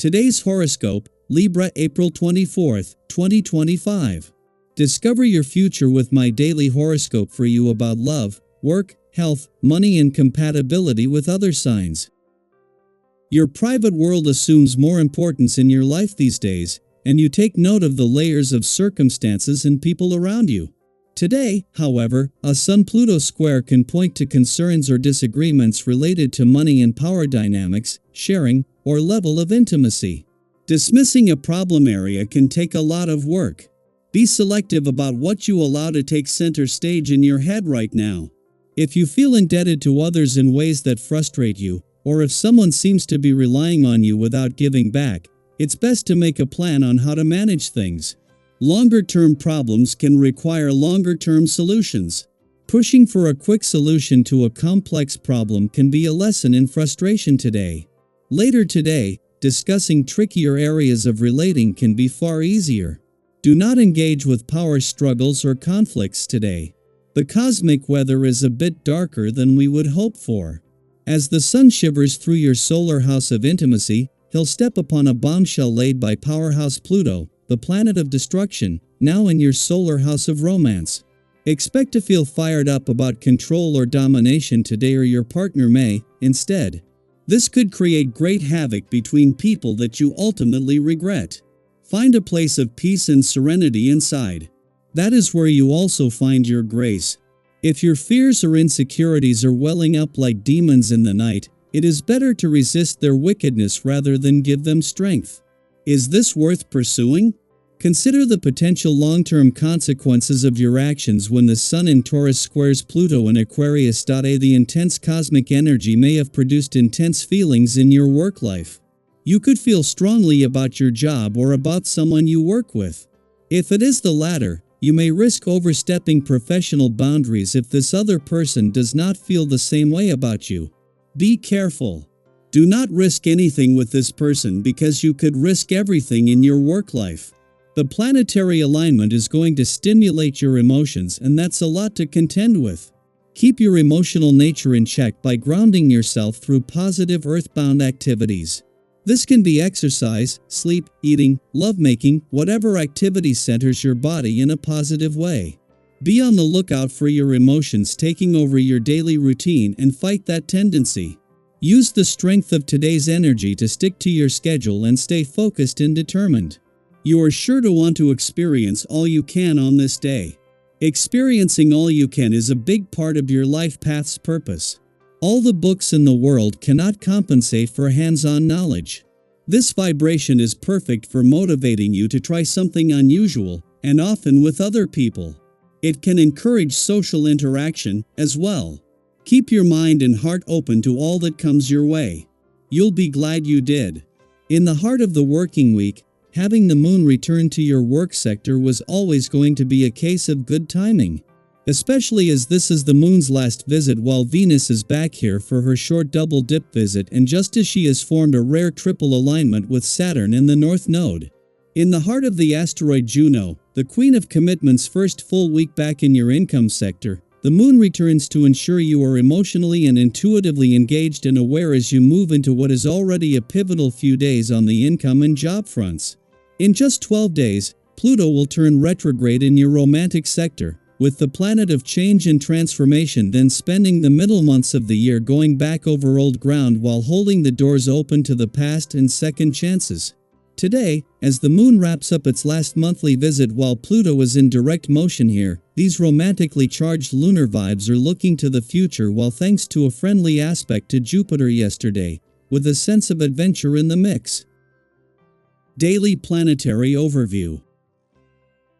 Today's horoscope, Libra April 24th, 2025. Discover your future with my daily horoscope for you about love, work, health, money and compatibility with other signs. Your private world assumes more importance in your life these days, and you take note of the layers of circumstances and people around you. Today, however, a Sun-Pluto square can point to concerns or disagreements related to money and power dynamics, sharing, or level of intimacy. Dismissing a problem area can take a lot of work. Be selective about what you allow to take center stage in your head right now. If you feel indebted to others in ways that frustrate you, or if someone seems to be relying on you without giving back, it's best to make a plan on how to manage things. Longer-term problems can require longer-term solutions. Pushing for a quick solution to a complex problem can be a lesson in frustration today. Later today, discussing trickier areas of relating can be far easier. Do not engage with power struggles or conflicts today. The cosmic weather is a bit darker than we would hope for. As the sun shivers through your solar house of intimacy, he'll step upon a bombshell laid by powerhouse Pluto, the planet of destruction, now in your solar house of romance. Expect to feel fired up about control or domination today, or your partner may, instead. This could create great havoc between people that you ultimately regret. Find a place of peace and serenity inside. That is where you also find your grace. If your fears or insecurities are welling up like demons in the night, it is better to resist their wickedness rather than give them strength. Is this worth pursuing? Consider the potential long-term consequences of your actions when the Sun in Taurus squares Pluto in Aquarius. The intense cosmic energy may have produced intense feelings in your work life. You could feel strongly about your job or about someone you work with. If it is the latter, you may risk overstepping professional boundaries if this other person does not feel the same way about you. Be careful. Do not risk anything with this person because you could risk everything in your work life. The planetary alignment is going to stimulate your emotions, and that's a lot to contend with. Keep your emotional nature in check by grounding yourself through positive earthbound activities. This can be exercise, sleep, eating, lovemaking, whatever activity centers your body in a positive way. Be on the lookout for your emotions taking over your daily routine and fight that tendency. Use the strength of today's energy to stick to your schedule and stay focused and determined. You are sure to want to experience all you can on this day. Experiencing all you can is a big part of your life path's purpose. All the books in the world cannot compensate for hands-on knowledge. This vibration is perfect for motivating you to try something unusual, and often with other people. It can encourage social interaction as well. Keep your mind and heart open to all that comes your way. You'll be glad you did. In the heart of the working week, having the moon return to your work sector was always going to be a case of good timing. Especially as this is the moon's last visit while Venus is back here for her short double dip visit, and just as she has formed a rare triple alignment with Saturn in the North Node. In the heart of the asteroid Juno, the queen of commitment's first full week back in your income sector, the moon returns to ensure you are emotionally and intuitively engaged and aware as you move into what is already a pivotal few days on the income and job fronts. In just 12 days, Pluto will turn retrograde in your romantic sector, with the planet of change and transformation then spending the middle months of the year going back over old ground while holding the doors open to the past and second chances. Today, as the moon wraps up its last monthly visit while Pluto is in direct motion here, these romantically charged lunar vibes are looking to the future, while thanks to a friendly aspect to Jupiter yesterday, with a sense of adventure in the mix. Daily Planetary Overview.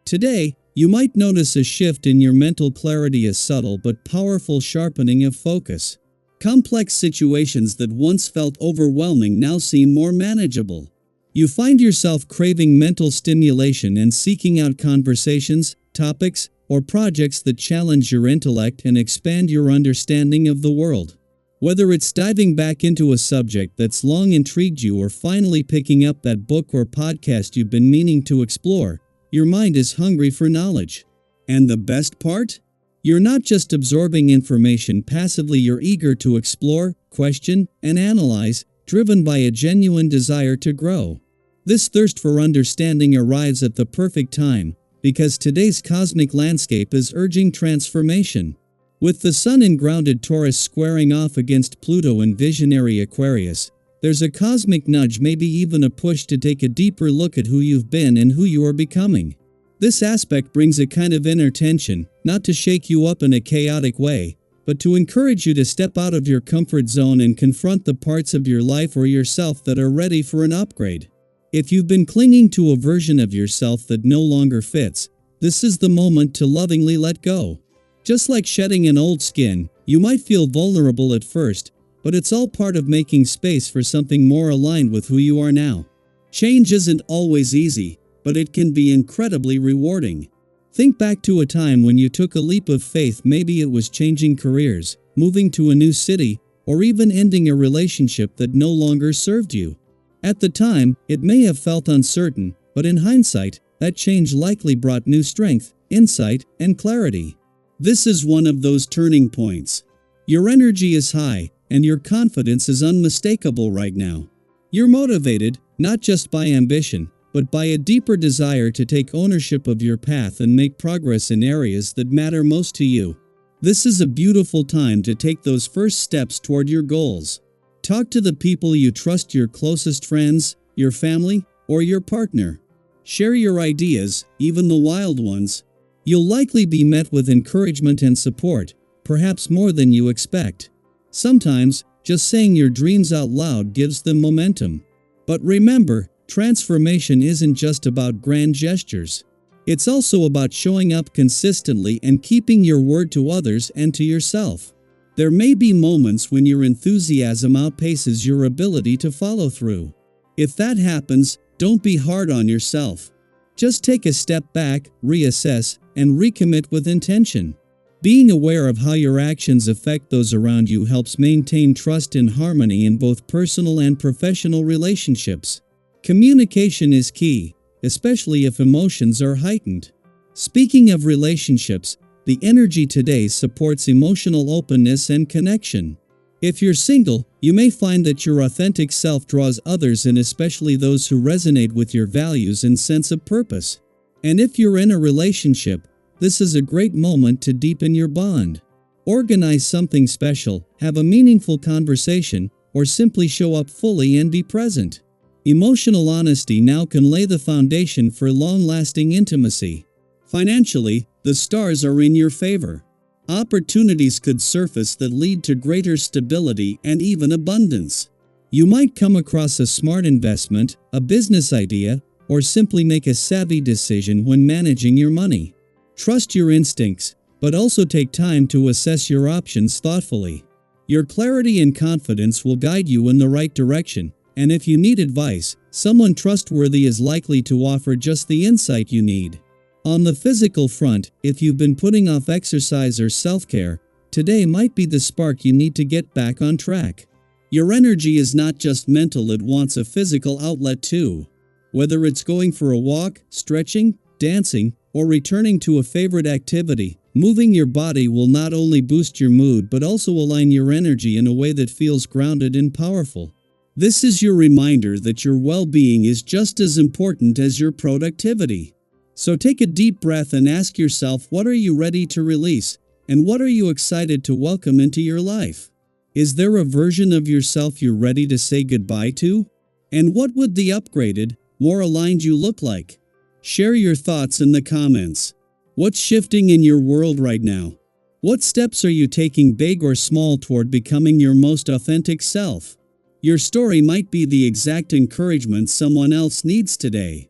Today, you might notice a shift in your mental clarity, a subtle but powerful sharpening of focus. Complex situations that once felt overwhelming now seem more manageable. You find yourself craving mental stimulation and seeking out conversations, topics, or projects that challenge your intellect and expand your understanding of the world. Whether it's diving back into a subject that's long intrigued you or finally picking up that book or podcast you've been meaning to explore, your mind is hungry for knowledge. And the best part? You're not just absorbing information passively, you're eager to explore, question, and analyze, driven by a genuine desire to grow. This thirst for understanding arrives at the perfect time, because today's cosmic landscape is urging transformation. With the Sun in grounded Taurus squaring off against Pluto in visionary Aquarius, there's a cosmic nudge, maybe even a push to take a deeper look at who you've been and who you are becoming. This aspect brings a kind of inner tension, not to shake you up in a chaotic way, but to encourage you to step out of your comfort zone and confront the parts of your life or yourself that are ready for an upgrade. If you've been clinging to a version of yourself that no longer fits, this is the moment to lovingly let go. Just like shedding an old skin, you might feel vulnerable at first, but it's all part of making space for something more aligned with who you are now. Change isn't always easy, but it can be incredibly rewarding. Think back to a time when you took a leap of faith. Maybe it was changing careers, moving to a new city, or even ending a relationship that no longer served you. At the time, it may have felt uncertain, but in hindsight, that change likely brought new strength, insight, and clarity. This is one of those turning points. Your energy is high, and your confidence is unmistakable right now. You're motivated, not just by ambition, but by a deeper desire to take ownership of your path and make progress in areas that matter most to you. This is a beautiful time to take those first steps toward your goals. Talk to the people you trust, your closest friends, your family, or your partner. Share your ideas, even the wild ones. You'll likely be met with encouragement and support, perhaps more than you expect. Sometimes, just saying your dreams out loud gives them momentum. But remember, transformation isn't just about grand gestures. It's also about showing up consistently and keeping your word to others and to yourself. There may be moments when your enthusiasm outpaces your ability to follow through. If that happens, don't be hard on yourself. Just take a step back, reassess, and recommit with intention. Being aware of how your actions affect those around you helps maintain trust and harmony in both personal and professional relationships. Communication is key, especially if emotions are heightened. Speaking of relationships, the energy today supports emotional openness and connection. If you're single, you may find that your authentic self draws others in, especially those who resonate with your values and sense of purpose. And if you're in a relationship, this is a great moment to deepen your bond. Organize something special, have a meaningful conversation, or simply show up fully and be present. Emotional honesty now can lay the foundation for long-lasting intimacy. Financially, the stars are in your favor. Opportunities could surface that lead to greater stability and even abundance. You might come across a smart investment, a business idea, or simply make a savvy decision when managing your money. Trust your instincts, but also take time to assess your options thoughtfully. Your clarity and confidence will guide you in the right direction, and if you need advice, someone trustworthy is likely to offer just the insight you need. On the physical front, if you've been putting off exercise or self-care, today might be the spark you need to get back on track. Your energy is not just mental, it wants a physical outlet too. Whether it's going for a walk, stretching, dancing, or returning to a favorite activity, moving your body will not only boost your mood but also align your energy in a way that feels grounded and powerful. This is your reminder that your well-being is just as important as your productivity. So take a deep breath and ask yourself, what are you ready to release, and what are you excited to welcome into your life? Is there a version of yourself you're ready to say goodbye to? And what would the upgraded, more aligned you look like? Share your thoughts in the comments. What's shifting in your world right now? What steps are you taking, big or small, toward becoming your most authentic self? Your story might be the exact encouragement someone else needs today.